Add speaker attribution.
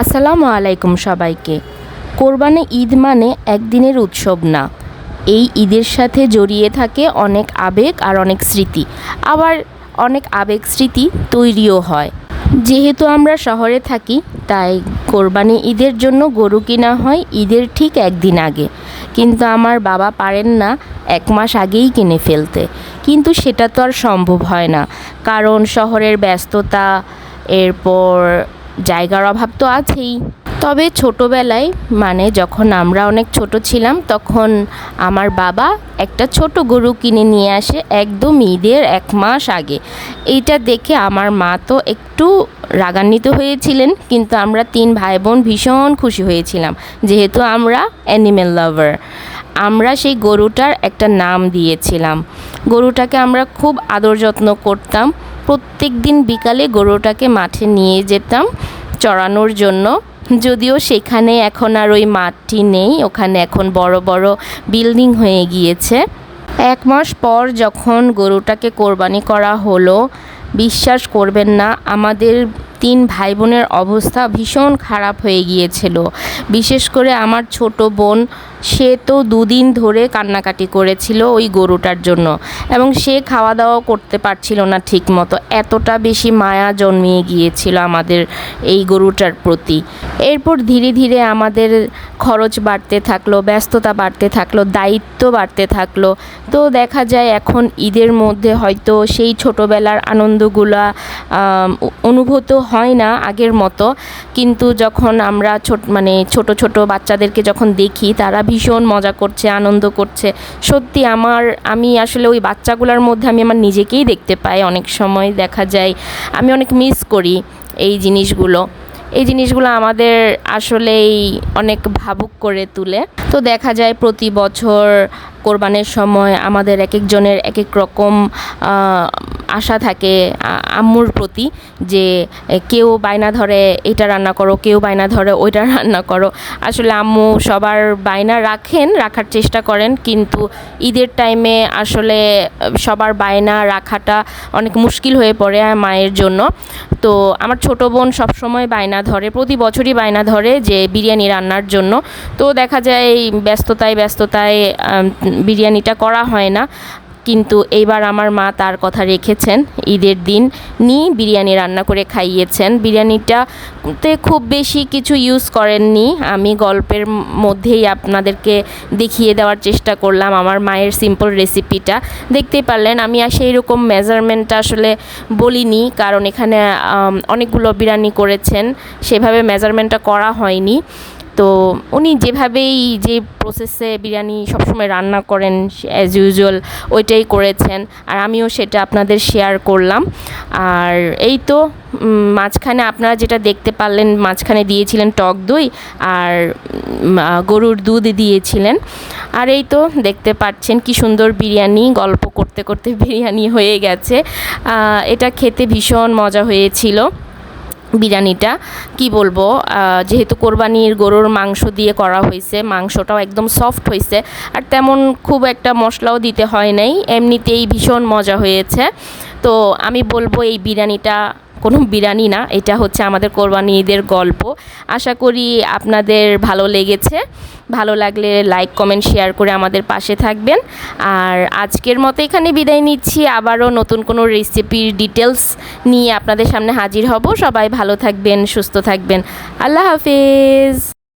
Speaker 1: আসসালামু আলাইকুম সবাইকে। কোরবানি ঈদ মানে একদিনের উৎসব না, এই ঈদের সাথে জড়িয়ে থাকে অনেক আবেগ আর অনেক স্মৃতি, আবার অনেক আবেগ স্মৃতি তৈরিও হয়। যেহেতু আমরা শহরে থাকি, তাই কোরবানি ঈদের জন্য গরু কিনা হয় ঈদের ঠিক একদিন আগে, কিন্তু আমার বাবা পারেন না 1 মাস আগেই কিনে ফেলতে। কিন্তু সেটা তো আর সম্ভব হয় না, কারণ শহরের ব্যস্ততা, এরপর জায়গার অভাব তো আছেই। তবে ছোটোবেলায়, মানে যখন আমরা অনেক ছোট ছিলাম, তখন আমার বাবা একটা ছোট গরু কিনে নিয়ে আসে একদম ঈদের 1 মাস আগে। এইটা দেখে আমার মা তো একটু রাগান্বিত হয়েছিলেন, কিন্তু আমরা 3 ভাই বোন ভীষণ খুশি হয়েছিলাম, যেহেতু আমরা অ্যানিমেল লাভার। আমরা সেই গরুটার একটা নাম দিয়েছিলাম। গরুটাকে আমরা খুব আদর যত্ন করতাম। প্রত্যেক দিন বিকালে গরুটাকে মাঠে নিয়ে যেতাম চড়ানোর জন্য। যদিও সেখানে এখন আর ওই মাঠটি নেই, ওখানে এখন বড় বড় বিল্ডিং হয়ে গিয়েছে। 1 মাস পর যখন গরুটাকে কোরবানি করা হলো, বিশ্বাস করবেন না, আমাদের 3 ভাই বোনের অবস্থা ভীষণ খারাপ হয়ে গিয়েছিল। বিশেষ করে আমার ছোট বোন, সে তো 2 দিন ধরে কান্নাকাটি করেছিল ওই গরুটার জন্য, এবং সে খাওয়া দাওয়াও করতে পারছিল না ঠিক মতো, এতটা বেশি মায়া জন্মিয়ে গিয়েছিল আমাদের এই গরুটার প্রতি। এরপর ধীরে ধীরে আমাদের খরচ বাড়তে থাকলো, ব্যস্ততা বাড়তে থাকলো, দায়িত্ব বাড়তে থাকলো। তো দেখা যায় এখন ঈদের মধ্যে হয়তো সেই ছোটোবেলার আনন্দগুলা অনুভূত হয় না আগের মতো। কিন্তু যখন আমরা ছোট ছোট বাচ্চাদেরকে যখন দেখি, তারা ভীষণ মজা করছে, আনন্দ করছে, সত্যি আমি আসলে ওই বাচ্চাগুলোর মধ্যে আমি আমার নিজেকেই দেখতে পাই। অনেক সময় দেখা যায় আমি অনেক মিস করি এই জিনিসগুলো। এই জিনিসগুলো আমাদের আসলেই অনেক ভাবুক করে তুলে। তো দেখা যায় প্রতি বছর কোরবানির সময় আমাদের এক একজনের এক এক রকম আশা থাকে আম্মুর প্রতি, যে কেউ বায়না ধরে এটা রান্না করো, কেউ বায়না ধরে ওইটা রান্না করো। আসলে আম্মু সবার বায়না রাখার চেষ্টা করেন, কিন্তু ঈদের টাইমে আসলে সবার বায়না রাখাটা অনেক মুশকিল হয়ে পড়ে মায়ের জন্য। তো আমার ছোটো বোন সবসময় বায়না ধরে, প্রতি বছরই বায়না ধরে যে বিরিয়ানি রান্নার জন্য। তো দেখা যায় ব্যস্ততায় বিরিয়ানিটা করা হয় না, কিন্তু এইবার আমার মা তার কথা রেখেছেন, ঈদের দিন বিরিয়ানি রান্না করে খাইয়েছেন। বিরিয়ানিটাতে খুব বেশি কিছু ইউজ করেননি, আমি গল্পের মধ্যেই আপনাদেরকে দেখিয়ে দেওয়ার চেষ্টা করলাম আমার মায়ের সিম্পল রেসিপিটা। দেখতেই পারলেন আমি সেই রকম মেজারমেন্টটা আসলে বলিনি, কারণ এখানে অনেকগুলো বিরিয়ানি করেছেন, সেভাবে মেজারমেন্টটা করা হয়নি। তো উনি যে প্রসেসে বিরিয়ানি সবসময় রান্না করেন অ্যাজ ইউজুয়াল ওইটাই করেছেন, আর আমিও সেটা আপনাদের শেয়ার করলাম। আর এই তো মাঝখানে আপনারা যেটা দেখতে পারলেন, মাঝখানে দিয়েছিলেন টক দই আর গরুর দুধ দিয়েছিলেন। আর এই তো দেখতে পাচ্ছেন কি সুন্দর বিরিয়ানি, গল্প করতে করতে বিরিয়ানি হয়ে গেছে। এটা খেতে ভীষণ মজা হয়েছিল। বিরিয়ানিটা কি বলবো, যেহেতু কোরবানির গরুর মাংস দিয়ে করা হয়েছে, মাংসটাও একদম সফট হয়েছে, আর তেমন খুব একটা মশলাও দিতে হয় নাই, এমনিতেই ভীষণ মজা হয়েছে। তো আমি বলবো এই বিরিয়ানিটা কোনো বিরিয়ানি না, এটা হচ্ছে আমাদের কোরবানি ঈদের গল্প। আশা করি আপনাদের ভালো লেগেছে। ভালো লাগলে লাইক, কমেন্ট, শেয়ার করে আমাদের পাশে থাকবেন। আর আজকের মতো এখানে বিদায় নিচ্ছি, আবারও নতুন কোনো রেসিপির ডিটেলস নিয়ে আপনাদের সামনে হাজির হব। সবাই ভালো থাকবেন, সুস্থ থাকবেন। আল্লাহ হাফেজ।